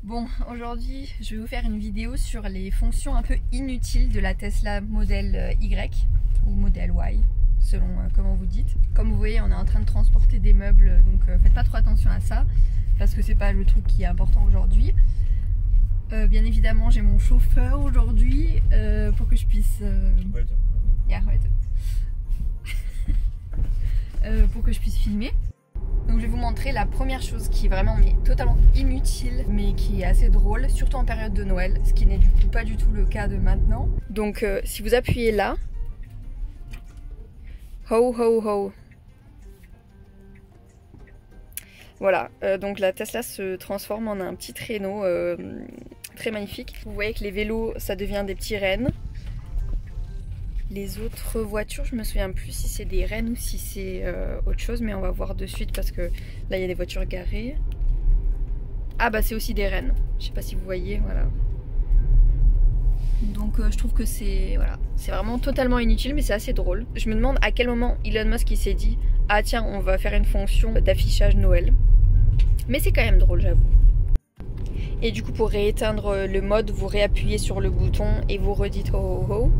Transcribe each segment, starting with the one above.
Bon, aujourd'hui je vais vous faire une vidéo sur les fonctions un peu inutiles de la Tesla Model Y ou Model Y, selon comment vous dites. Comme vous voyez, on est en train de transporter des meubles, donc faites pas trop attention à ça, parce que c'est pas le truc qui est important aujourd'hui. Bien évidemment, j'ai mon chauffeur aujourd'hui pour que je puisse... pour que je puisse filmer. Donc je vais vous montrer la première chose qui est vraiment totalement inutile mais qui est assez drôle, surtout en période de Noël, ce qui n'est du coup pas du tout le cas de maintenant. Donc si vous appuyez là, ho ho ho. Voilà, donc la Tesla se transforme en un petit traîneau très magnifique. Vous voyez que les vélos ça devient des petits rennes. Les autres voitures, je me souviens plus si c'est des rennes ou si c'est autre chose, mais on va voir de suite parce que là il y a des voitures garées. Ah bah c'est aussi des rennes, je sais pas si vous voyez, voilà. Donc je trouve que c'est voilà, c'est vraiment totalement inutile mais c'est assez drôle. Je me demande à quel moment Elon Musk il s'est dit ah tiens on va faire une fonction d'affichage Noël. Mais c'est quand même drôle j'avoue. Et du coup pour rééteindre le mode, vous réappuyez sur le bouton et vous redites ho ho ho.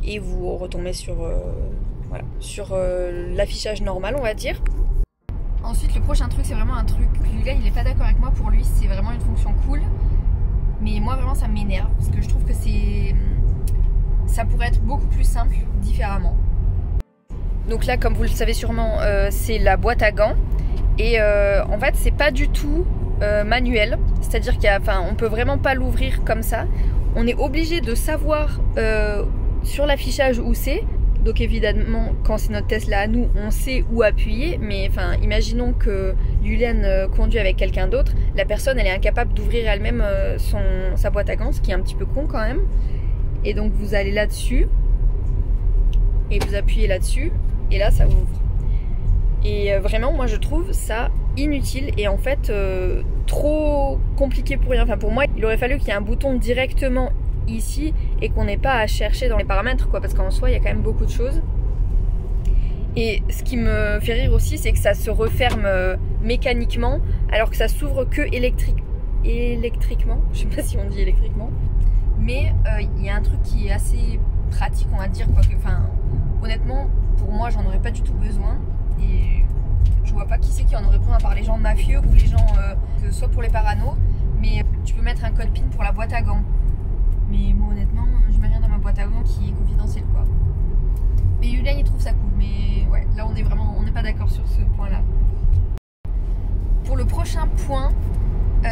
Et vous retombez sur, voilà, sur l'affichage normal on va dire. Ensuite le prochain truc c'est vraiment un truc, Julia il est pas d'accord avec moi, pour lui c'est vraiment une fonction cool. Mais moi vraiment ça m'énerve parce que je trouve que ça pourrait être beaucoup plus simple différemment. Donc là comme vous le savez sûrement c'est la boîte à gants. Et en fait c'est pas du tout manuel. C'est-à-dire qu'on peut vraiment pas l'ouvrir comme ça. On est obligé de savoir sur l'affichage où c'est. Donc évidemment quand c'est notre Tesla à nous on sait où appuyer, mais enfin imaginons que Julian conduit avec quelqu'un d'autre, la personne elle est incapable d'ouvrir elle-même sa boîte à gants, ce qui est un petit peu con quand même. Et donc vous allez là-dessus et vous appuyez là-dessus et là ça ouvre. Et vraiment moi je trouve ça inutile et en fait trop compliqué pour rien. Enfin pour moi il aurait fallu qu'il y ait un bouton directement ici et qu'on n'ait pas à chercher dans les paramètres quoi, parce qu'en soi il y a quand même beaucoup de choses. Et ce qui me fait rire aussi c'est que ça se referme mécaniquement alors que ça s'ouvre que électriquement, je sais pas si on dit électriquement, mais il y a un truc qui est assez pratique on va dire quoi, enfin honnêtement pour moi j'en aurais pas du tout besoin et je vois pas qui c'est qui en aurait besoin à part les gens mafieux ou les gens soit pour les paranos, mais tu peux mettre un code PIN pour la boîte à gants. Mais moi honnêtement, je mets rien dans ma boîte à gants qui est confidentielle quoi. Mais Julian il trouve ça cool, mais ouais, là on n'est pas d'accord sur ce point là. Pour le prochain point,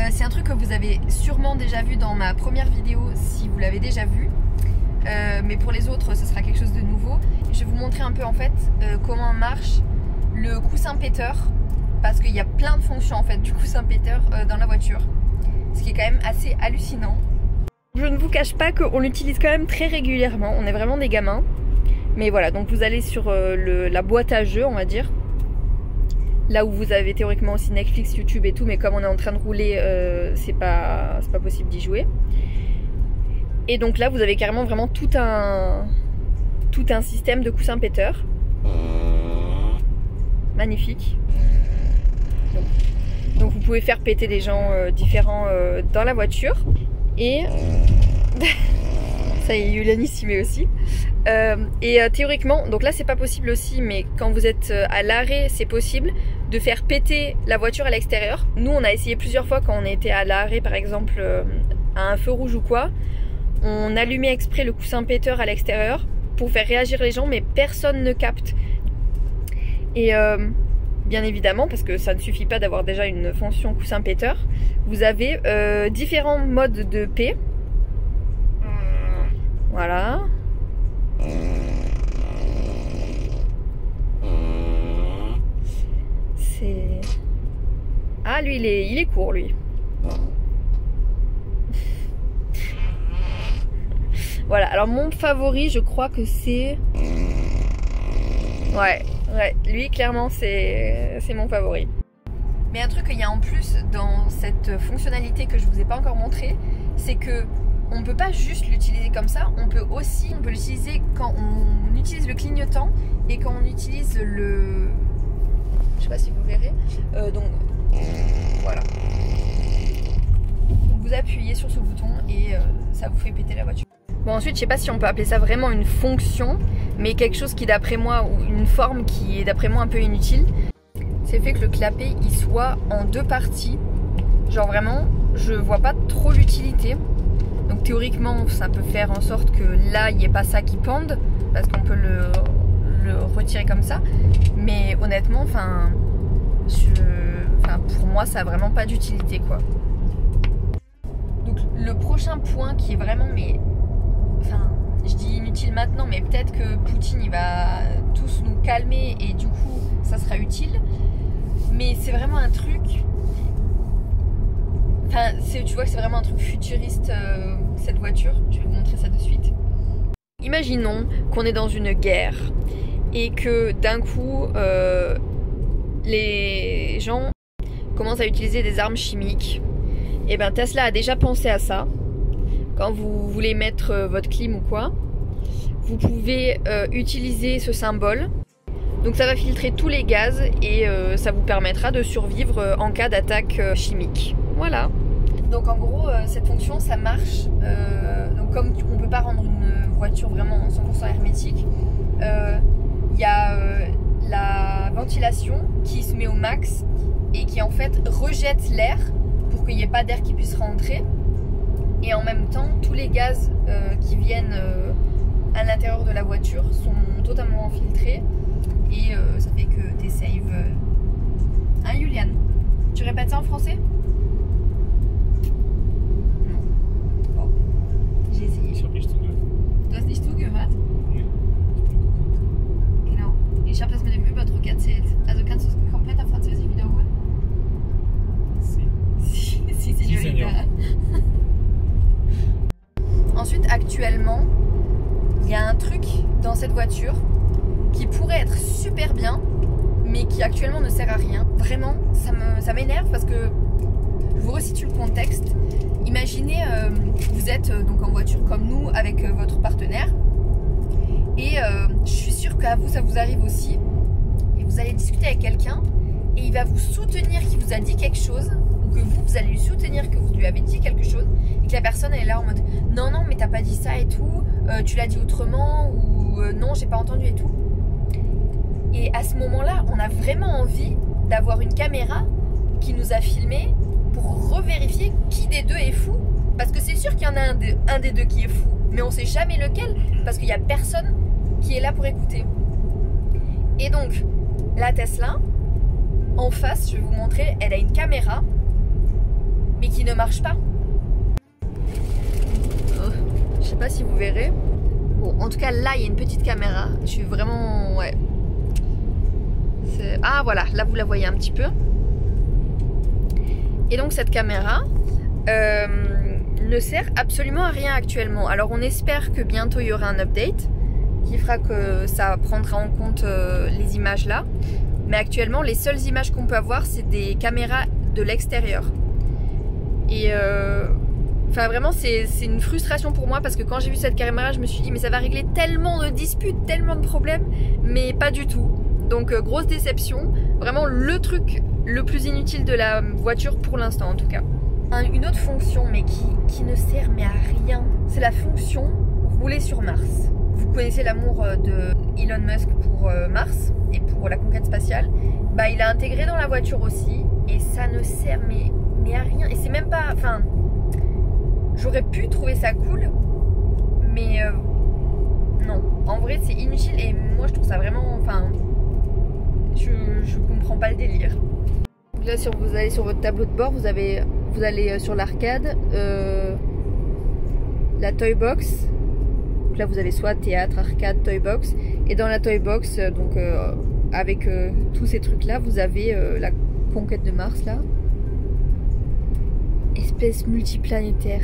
c'est un truc que vous avez sûrement déjà vu dans ma première vidéo si vous l'avez déjà vu. Mais pour les autres ce sera quelque chose de nouveau. Je vais vous montrer un peu en fait comment marche le coussin péteur. Parce qu'il y a plein de fonctions en fait du coussin péteur dans la voiture. Ce qui est quand même assez hallucinant. Je ne vous cache pas qu'on l'utilise quand même très régulièrement, on est vraiment des gamins. Mais voilà, donc vous allez sur la boîte à jeux, on va dire. Là où vous avez théoriquement aussi Netflix, YouTube et tout, mais comme on est en train de rouler, c'est pas possible d'y jouer. Et donc là, vous avez carrément vraiment tout un système de coussins péteurs. Magnifique. Donc vous pouvez faire péter des gens différents dans la voiture. Et ça y est, Julian s'y met aussi. Théoriquement, donc là c'est pas possible aussi, mais quand vous êtes à l'arrêt, c'est possible de faire péter la voiture à l'extérieur. Nous, on a essayé plusieurs fois quand on était à l'arrêt, par exemple à un feu rouge ou quoi. On allumait exprès le coussin péteur à l'extérieur pour faire réagir les gens, mais personne ne capte. Et bien évidemment, parce que ça ne suffit pas d'avoir déjà une fonction coussin péteur, vous avez différents modes de paix. Voilà. C'est... Ah lui il est court lui. Voilà, alors mon favori je crois que c'est... Ouais, lui clairement c'est mon favori. Mais un truc qu'il y a en plus dans cette fonctionnalité que je vous ai pas encore montré, c'est que on peut pas juste l'utiliser comme ça, on peut l'utiliser quand on utilise le clignotant et quand on utilise le... Je sais pas si vous verrez. Donc voilà. appuyez sur ce bouton et ça vous fait péter la voiture. Bon, ensuite, je sais pas si on peut appeler ça vraiment une fonction, mais quelque chose qui d'après moi, ou une forme qui est d'après moi un peu inutile, c'est fait que le clapet il soit en deux parties. Genre vraiment, je vois pas trop l'utilité. Donc théoriquement, ça peut faire en sorte que là, il n'y ait pas ça qui pende, parce qu'on peut le retirer comme ça. Mais honnêtement, pour moi, ça a vraiment pas d'utilité, quoi. Donc le prochain point qui est vraiment, je dis inutile maintenant, mais peut-être que Poutine il va tous nous calmer et du coup, ça sera utile. Mais c'est vraiment un truc. Tu vois que c'est vraiment un truc futuriste, cette voiture. Je vais vous montrer ça de suite. Imaginons qu'on est dans une guerre et que d'un coup, les gens commencent à utiliser des armes chimiques. Et bien Tesla a déjà pensé à ça. Quand vous voulez mettre votre clim ou quoi, vous pouvez utiliser ce symbole. Donc ça va filtrer tous les gaz et ça vous permettra de survivre en cas d'attaque chimique. Voilà. Donc en gros, cette fonction, ça marche. Donc comme on ne peut pas rendre une voiture vraiment 100% hermétique, il y a la ventilation qui se met au max et qui en fait rejette l'air pour qu'il n'y ait pas d'air qui puisse rentrer. Et en même temps, tous les gaz qui viennent à l'intérieur de la voiture sont totalement filtrés. Et ça fait que t'es safe. Hein, Juliane? Tu répètes ça en français? Non. Bon. J'ai essayé. Ich habe nicht zugehört. Du hast nicht zugehört? Nee. Genau. Ich habe das mit dem Überdruck erzählt. Also kannst du es komplett auf Französisch wiederholen? Si, señorita. Ensuite, actuellement, il y a un truc dans cette voiture qui pourrait être super bien, mais qui actuellement ne sert à rien. Vraiment, ça m'énerve parce que je vous resitue le contexte. Imaginez, vous êtes donc en voiture comme nous avec votre partenaire et je suis sûre qu'à vous ça vous arrive aussi et vous allez discuter avec quelqu'un et il va vous soutenir qu'il vous a dit quelque chose ou que vous allez lui soutenir que vous lui avez dit quelque chose et que la personne elle est là en mode non mais t'as pas dit ça et tout, tu l'as dit autrement ou non j'ai pas entendu et tout. Et à ce moment-là, on a vraiment envie d'avoir une caméra qui nous a filmé pour revérifier qui des deux est fou. Parce que c'est sûr qu'il y en a un des deux qui est fou, mais on sait jamais lequel parce qu'il n'y a personne qui est là pour écouter. Et donc, la Tesla, en face, je vais vous montrer, elle a une caméra, mais qui ne marche pas. Je sais pas si vous verrez. Bon, en tout cas, là, il y a une petite caméra. Je suis vraiment... ouais. Ah voilà, là vous la voyez un petit peu. Et donc cette caméra ne sert absolument à rien actuellement. Alors on espère que bientôt il y aura un update qui fera que ça prendra en compte les images là. Mais actuellement les seules images qu'on peut avoir c'est des caméras de l'extérieur. Et vraiment c'est une frustration pour moi parce que quand j'ai vu cette caméra je me suis dit mais ça va régler tellement de disputes, tellement de problèmes, mais pas du tout. Donc grosse déception, vraiment le truc le plus inutile de la voiture pour l'instant en tout cas. Une autre fonction mais qui ne sert mais à rien, c'est la fonction rouler sur Mars. Vous connaissez l'amour de Elon Musk pour Mars et pour la conquête spatiale. Bah il a intégré dans la voiture aussi et ça ne sert mais à rien. Et c'est même pas, j'aurais pu trouver ça cool mais non, en vrai c'est inutile et moi je trouve ça vraiment, je comprends pas le délire. Donc là, si vous allez sur votre tableau de bord, vous allez sur l'arcade, la Toy Box. Donc là, vous avez soit théâtre, arcade, Toy Box. Et dans la Toy Box, donc avec tous ces trucs-là, vous avez la conquête de Mars, là. Espèce multiplanétaire.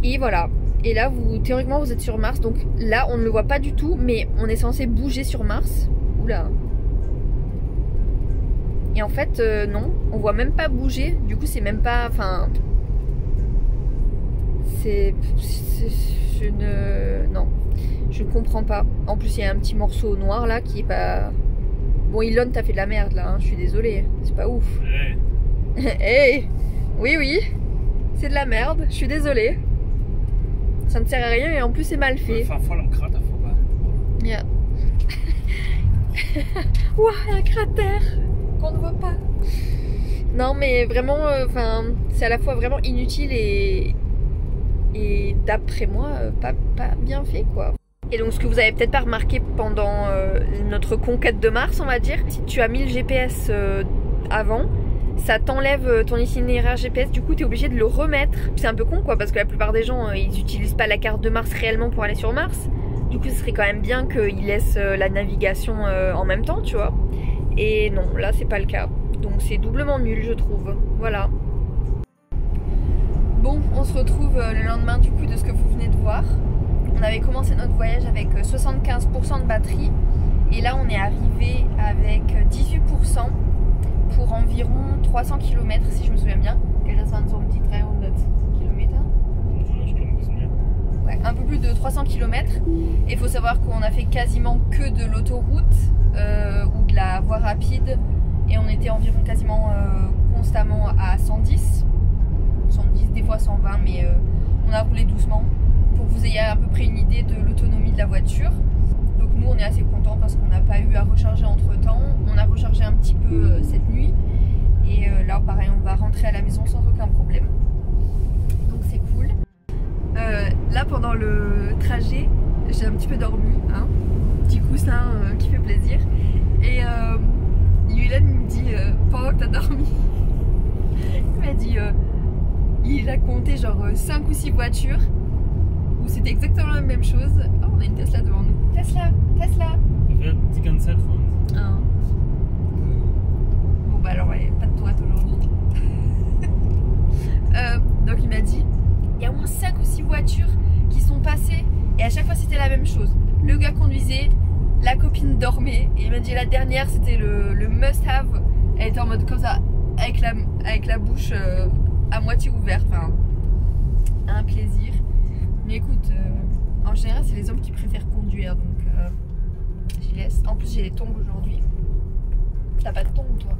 Et voilà. Et là, théoriquement, vous êtes sur Mars. Donc là, on ne le voit pas du tout, mais on est censé bouger sur Mars. Oula. Et en fait non, on voit même pas bouger. Du coup c'est même pas, non, je ne comprends pas. En plus il y a un petit morceau noir là qui est pas... Bon Elon t'as fait de la merde là, hein. Je suis désolée, c'est pas ouf. Hey. Hey. Oui c'est de la merde, je suis désolée. Ça ne sert à rien et en plus c'est mal fait. Yeah. Ouah, un cratère qu'on ne voit pas. Non mais vraiment, c'est à la fois vraiment inutile et d'après moi, pas bien fait quoi. Et donc ce que vous avez peut-être pas remarqué pendant notre conquête de Mars, on va dire, si tu as mis le GPS avant, ça t'enlève ton itinéraire GPS, du coup tu es obligé de le remettre. C'est un peu con quoi, parce que la plupart des gens ils utilisent pas la carte de Mars réellement pour aller sur Mars. Du coup ce serait quand même bien qu'ils laissent la navigation en même temps, tu vois. Et non, là c'est pas le cas. Donc c'est doublement nul je trouve. Voilà. Bon, on se retrouve le lendemain du coup de ce que vous venez de voir. On avait commencé notre voyage avec 75% de batterie. Et là on est arrivé avec 18% pour environ 300 km si je me souviens bien. Ouais, un peu plus de 300 km. Et il faut savoir qu'on a fait quasiment que de l'autoroute ou de la voie rapide. Et on était environ quasiment constamment à 110. 110, des fois 120, mais on a roulé doucement pour que vous ayez à peu près une idée de l'autonomie de la voiture. Donc nous on est assez contents parce qu'on n'a pas eu à recharger entre temps. On a rechargé un petit peu cette nuit. Et là pareil on va rentrer à la maison sans aucun problème. Donc c'est cool. Là pendant le trajet j'ai un petit peu dormi, hein, petit coussin qui fait plaisir. Et Yulan me dit pendant que t'as dormi, il m'a dit il a compté genre 5 ou 6 voitures où c'était exactement la même chose. Oh, on a une Tesla devant nous. Tesla. Ah. Bon bah alors ouais, pas de droite aujourd'hui. Donc il m'a dit il y a au moins 5 ou 6 voitures qui sont passées et à chaque fois c'était la même chose. Le gars conduisait, la copine dormait et il m'a dit la dernière c'était le must have. Elle était en mode comme ça avec la bouche à moitié ouverte, enfin un plaisir. Mais écoute, en général c'est les hommes qui préfèrent conduire donc j'y laisse. En plus j'ai les tongs aujourd'hui. T'as pas de tongs toi?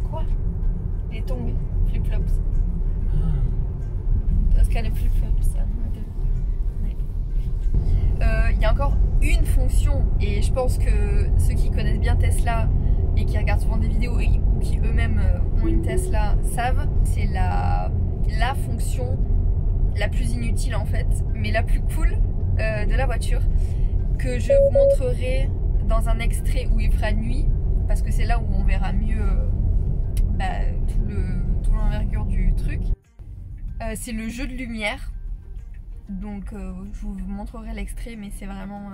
Quoi? Les tongs, flip-flops. Those kind of flip-flops. Il y a encore une fonction et je pense que ceux qui connaissent bien Tesla et qui regardent souvent des vidéos ou qui eux-mêmes ont une Tesla savent, c'est la fonction la plus inutile en fait, mais la plus cool de la voiture, que je vous montrerai dans un extrait où il fera nuit, parce que c'est là où on verra mieux tout l'envergure du truc. C'est le jeu de lumière. Donc je vous montrerai l'extrait, mais c'est vraiment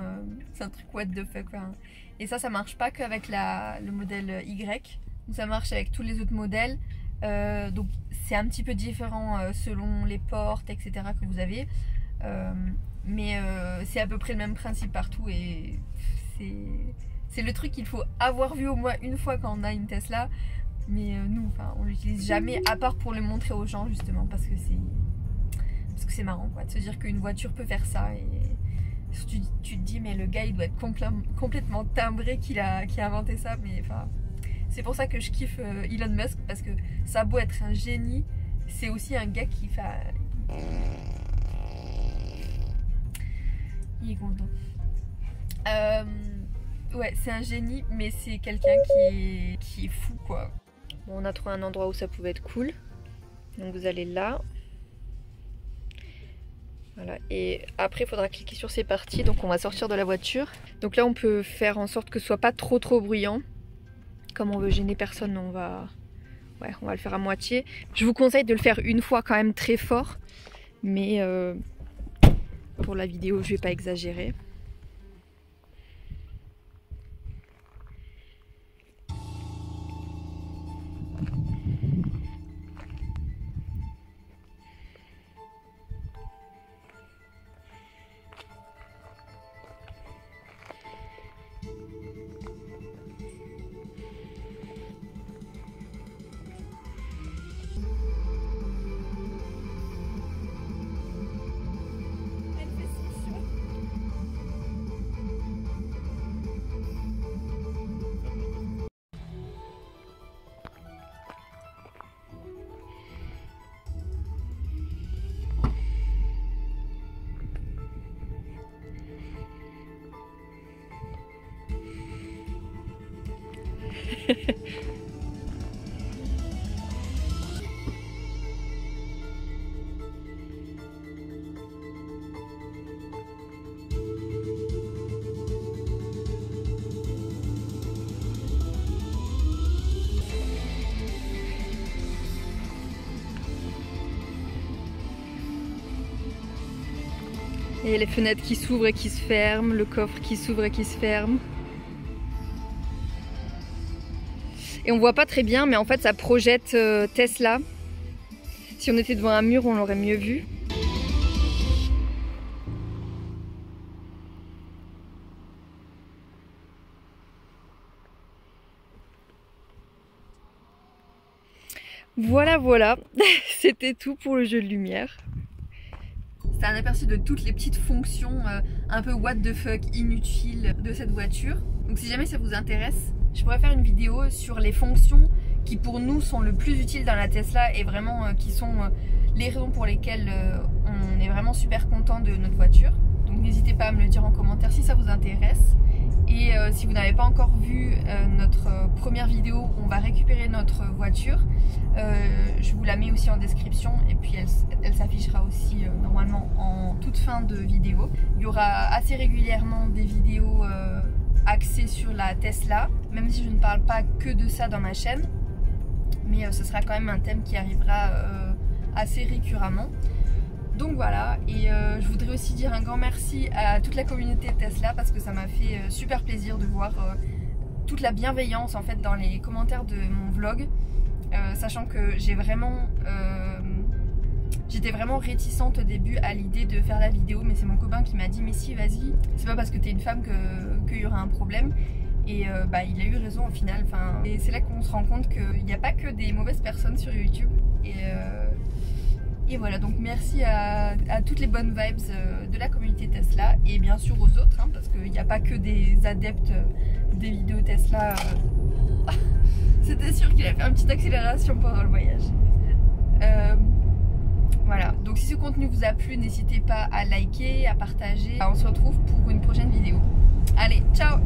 c'est un truc what the fuck. Hein. Et ça marche pas qu'avec le modèle Y, ça marche avec tous les autres modèles. Donc c'est un petit peu différent selon les portes, etc. que vous avez. Mais c'est à peu près le même principe partout et c'est le truc qu'il faut avoir vu au moins une fois quand on a une Tesla. Mais nous, on l'utilise jamais, à part pour le montrer aux gens justement, parce que c'est marrant quoi, de se dire qu'une voiture peut faire ça. Et tu te dis mais le gars il doit être complètement timbré qui a inventé ça. Mais c'est pour ça que je kiffe Elon Musk, parce que ça a beau être un génie, c'est aussi un gars qui fait... Il est content. Ouais, c'est un génie, mais c'est quelqu'un qui est fou quoi. Bon, on a trouvé un endroit où ça pouvait être cool. Donc vous allez là. Voilà, et après il faudra cliquer sur c'est parti, donc on va sortir de la voiture. Donc là on peut faire en sorte que ce soit pas trop bruyant. Comme on veut gêner personne, on va le faire à moitié. Je vous conseille de le faire une fois quand même très fort, mais pour la vidéo je vais pas exagérer. Et les fenêtres qui s'ouvrent et qui se ferment, le coffre qui s'ouvre et qui se ferme. Et on voit pas très bien, mais en fait ça projette Tesla. Si on était devant un mur, on l'aurait mieux vu. Voilà, voilà, c'était tout pour le jeu de lumière. C'est un aperçu de toutes les petites fonctions un peu what the fuck inutiles de cette voiture. Donc si jamais ça vous intéresse, je pourrais faire une vidéo sur les fonctions qui pour nous sont le plus utiles dans la Tesla et vraiment qui sont les raisons pour lesquelles on est vraiment super content de notre voiture. Donc n'hésitez pas à me le dire en commentaire si ça vous intéresse. Et si vous n'avez pas encore vu notre première vidéo où on va récupérer notre voiture, je vous la mets aussi en description et puis elle s'affichera aussi normalement en toute fin de vidéo. Il y aura assez régulièrement des vidéos axées sur la Tesla, même si je ne parle pas que de ça dans ma chaîne, mais ce sera quand même un thème qui arrivera assez récurremment. Donc voilà, et je voudrais aussi dire un grand merci à toute la communauté Tesla parce que ça m'a fait super plaisir de voir toute la bienveillance en fait dans les commentaires de mon vlog, sachant que j'étais vraiment réticente au début à l'idée de faire la vidéo, mais c'est mon copain qui m'a dit mais si vas-y, c'est pas parce que t'es une femme qu'il y aura un problème. Et il a eu raison au final, et c'est là qu'on se rend compte qu'il n'y a pas que des mauvaises personnes sur YouTube. Et voilà, donc merci à toutes les bonnes vibes de la communauté Tesla et bien sûr aux autres, hein, parce qu'il n'y a pas que des adeptes des vidéos Tesla. C'était sûr qu'il a fait une petite accélération pendant le voyage. Voilà, donc si ce contenu vous a plu, n'hésitez pas à liker, à partager. On se retrouve pour une prochaine vidéo. Allez, ciao!